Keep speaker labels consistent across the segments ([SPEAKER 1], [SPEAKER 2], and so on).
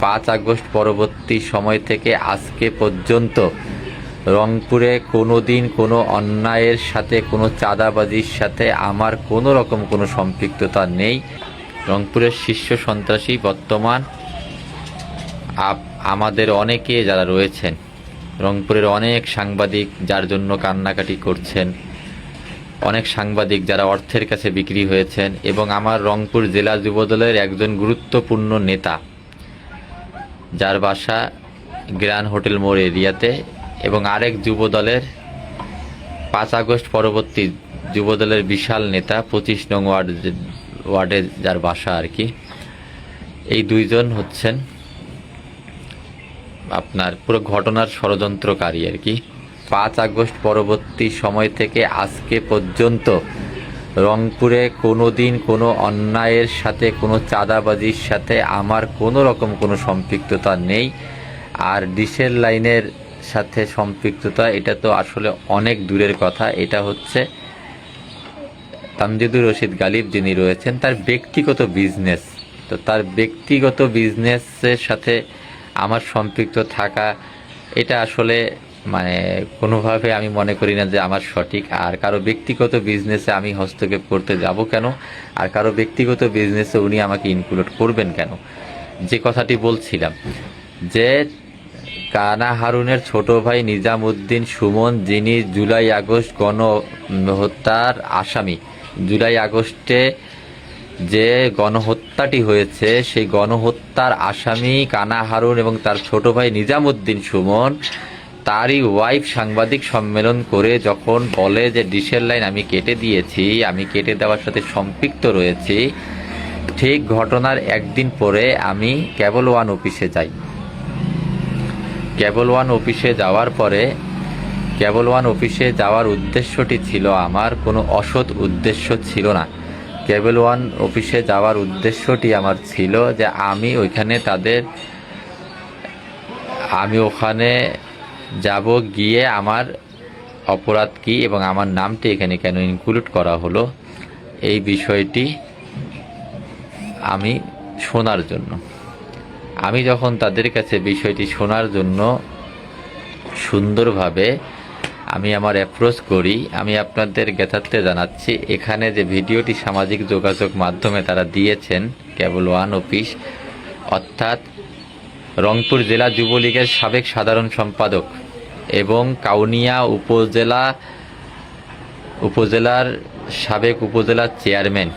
[SPEAKER 1] 5 August পরবর্তী সময় থেকে আজকে পর্যন্ত রংপুরে কোনো দিন কোনো অন্যায়ের সাথে, কোনো চাঁদাবাজির সাথে আমার কোনো রকম কোনো সম্পৃক্ততা নেই। রংপুরের শীর্ষ সন্ত্রাসী বর্তমান আমাদের অনেকে যারা রয়েছেন, রংপুরের অনেক সাংবাদিক যার জন্য কান্নাকাটি করছেন, অনেক সাংবাদিক যারা অর্থের কাছে বিক্রি হয়েছেন, এবং আমার রংপুর জেলা যুবদলের একজন গুরুত্বপূর্ণ নেতা যার বাসা গ্র্যান্ড হোটেল মোড় এরিয়াতে, এবং আরেক যুবদলের 5 আগস্ট পরবর্তী যুবদলের বিশাল নেতা 25 নং ওয়ার্ডে যার বাসা আর কি, এই দুইজন হচ্ছেন আপনার পুরো ঘটনার ষড়যন্ত্রকারী আর কি। 5 আগস্ট পরবর্তী সময় থেকে আজকে পর্যন্ত রংপুরে কোনো দিন কোনো অন্যায়ের সাথে, কোনো চাঁদাবাজির সাথে আমার কোনো রকম কোনো সম্পৃক্ততা নেই। আর ডিসেল লাইনের সাথে সম্পৃক্ততা এটা তো আসলে অনেক দূরের কথা। এটা হচ্ছে তামজিদুর রশিদ গালিব যিনি রয়েছেন তার ব্যক্তিগত বিজনেস। তো তার ব্যক্তিগত বিজনেসের সাথে আমার সম্পৃক্ত থাকা এটা আসলে মানে কোনোভাবে আমি মনে করি না যে আমার সঠিক। আর কারো ব্যক্তিগত বিজনেসে আমি হস্তক্ষেপ করতে যাব কেন, আর কারো ব্যক্তিগত বিজনেসে উনি আমাকে ইনক্লুড করবেন কেন? যে কথাটি বলছিলাম যে কানা হারুনের ছোট ভাই নিজামুদ্দিন সুমন, যিনি জুলাই আগস্ট গণহত্যার আসামি, জুলাই আগস্টে যে গণহত্যাটি হয়েছে সেই গণহত্যার আসামি কানা হারুন এবং তার ছোট ভাই নিজামুদ্দিন সুমন, তারই ওয়াইফ সাংবাদিক সম্মেলন করে যখন বলে যে ডিসেল লাইন আমি কেটে দিয়েছি, আমি কেটে দেওয়ার সাথে সম্পৃক্ত রয়েছি, ঠিক ঘটনার একদিন পরে আমি কেবল ওয়ান অফিসে যাই। কেবল ওয়ান অফিসে যাওয়ার পরে, কেবল ওয়ান অফিসে যাওয়ার উদ্দেশ্যটি ছিল আমার কোনো অসৎ উদ্দেশ্য ছিল না। কেবল ওয়ান অফিসে যাওয়ার উদ্দেশ্যটি আমার ছিল যে আমি ওখানে যাব, গিয়ে আমার অপরাধ কী এবং আমার নামটি এখানে কেন ইনক্লুড করা হলো এই বিষয়টি আমি শোনার জন্য। আমি যখন তাদের কাছে বিষয়টি শোনার জন্য সুন্দরভাবে আমি আমার অ্যাপ্রোচ করি, আমি আপনাদের জ্ঞাতার্থে জানাচ্ছি এখানে যে ভিডিওটি সামাজিক যোগাযোগ মাধ্যমে তারা দিয়েছেন, কেবল ওয়ান অফিস অর্থাৎ রংপুর জেলা যুবলীগের সাবেক সাধারণ সম্পাদক এবং কাউনিয়া উপজেলার সাবেক উপজেলা চেয়ারম্যান,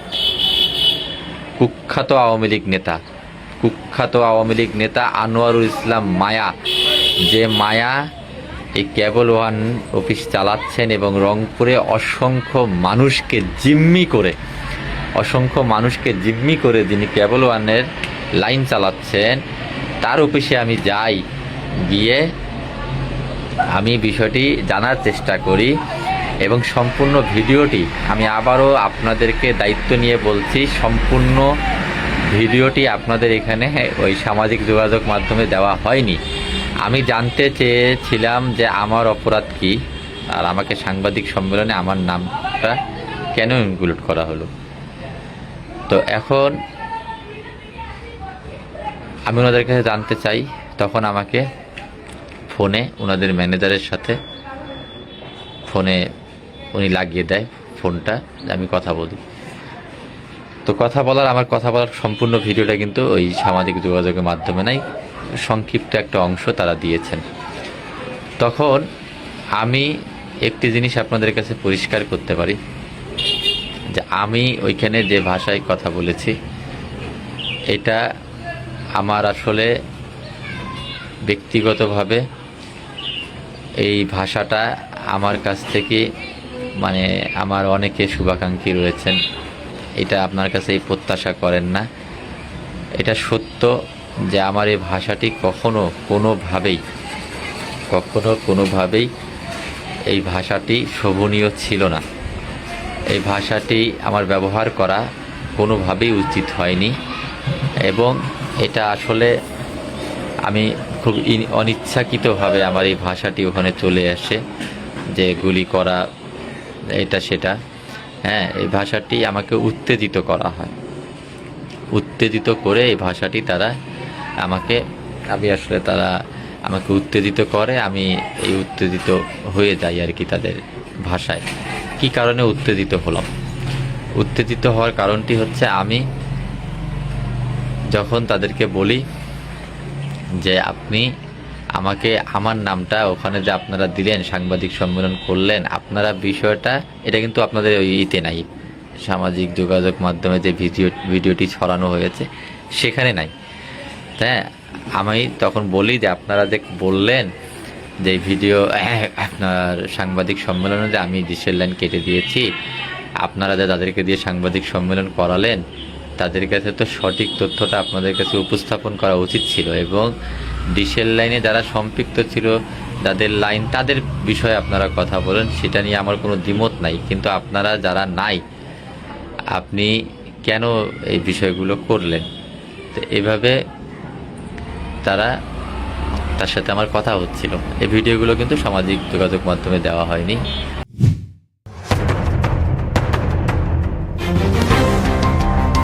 [SPEAKER 1] কুখ্যাত আওয়ামী লীগ নেতা আনোয়ারুল ইসলাম মায়া, যে মায়া এই কেবল ওয়ান অফিস চালাচ্ছেন এবং রংপুরে অসংখ্য মানুষকে জিম্মি করে যিনি কেবল ওয়ানের লাইন চালাচ্ছেন, তার অফিসে আমি যাই, গিয়ে আমি বিষয়টি জানার চেষ্টা করি এবং সম্পূর্ণ ভিডিওটি আমি আবারও আপনাদেরকে দায়িত্ব নিয়ে বলছি, সম্পূর্ণ ভিডিওটি আপনাদের এখানে ওই সামাজিক যোগাযোগ মাধ্যমে দেওয়া হয়নি। আমি জানতে চেয়েছিলাম যে আমার অপরাধ কী, আর আমাকে সাংবাদিক সম্মেলনে আমার নামটা কেন ইনক্লুড করা হলো। তো এখন আমি ওনাদের কাছে জানতে চাই, তখন আমাকে ফোনে ওনাদের ম্যানেজারের সাথে ফোনে উনি লাগিয়ে দেয় ফোনটা, আমি কথা বলি। তো আমার কথা বলার সম্পূর্ণ ভিডিওটা কিন্তু ওই সামাজিক যোগাযোগের মাধ্যমে নাই, সংক্ষিপ্ত একটা অংশ তারা দিয়েছেন। তখন আমি একটি জিনিস আপনাদের কাছে পরিষ্কার করতে পারি যে আমি ওইখানে যে ভাষায় কথা বলেছি এটা আমার আসলে ব্যক্তিগতভাবে এই ভাষাটা আমার কাছ থেকে মানে আমার অনেকে শুভাকাঙ্ক্ষী রয়েছেন, এটা আপনার কাছে এই প্রত্যাশা করেন না। এটা সত্য যে আমার এই ভাষাটি কখনো কোনোভাবেই এই ভাষাটি শোভনীয় ছিল না। এই ভাষাটি আমার ব্যবহার করা কোনোভাবেই উচিত হয়নি এবং এটা আসলে আমি খুব অনিচ্ছাকৃতভাবে আমার এই ভাষাটি ওখানে চলে আসে, যে গুলি করা এটা সেটা। হ্যাঁ, এই ভাষাটি আমাকে উত্তেজিত করা হয়, উত্তেজিত করে এই ভাষাটি তারা আমাকে আমি আসলে তারা আমাকে উত্তেজিত করে, আমি এই উত্তেজিত হয়ে যাই আর কি তাদের ভাষায়। কি কারণে উত্তেজিত হলাম? উত্তেজিত হওয়ার কারণটি হচ্ছে, আমি যখন তাদেরকে বলি যে আপনি আমাকে আমার নামটা ওখানে যে আপনারা দিলেন, সাংবাদিক সম্মেলন করলেন, আপনারা বিষয়টা, এটা কিন্তু আপনাদের ওই ইতে নাই, সামাজিক যোগাযোগ মাধ্যমে যে ভিডিওটি ছড়ানো হয়েছে সেখানে নাই। হ্যাঁ, আমি তখন বলি যে আপনারা যে বললেন যে ভিডিও আপনার সাংবাদিক সম্মেলনে যে আমি ডিশের লাইন কেটে দিয়েছি, আপনারা যে তাদেরকে দিয়ে সাংবাদিক সম্মেলন করালেন, তাদের কাছে তো সঠিক তথ্যটা আপনাদের কাছে উপস্থাপন করা উচিত ছিল, এবং ডিশের লাইনে যারা সম্পৃক্ত ছিল, যাদের লাইন, তাদের বিষয়ে আপনারা কথা বলেন, সেটা নিয়ে আমার কোনো দ্বিমত নাই। কিন্তু আপনারা যারা নাই, আপনি কেন এই বিষয়গুলো করলেন? তো এভাবে তার সাথে আমার কথা হচ্ছিল। এই ভিডিওগুলো কিন্তু সামাজিক যোগাযোগ মাধ্যমে দেওয়া হয়নি।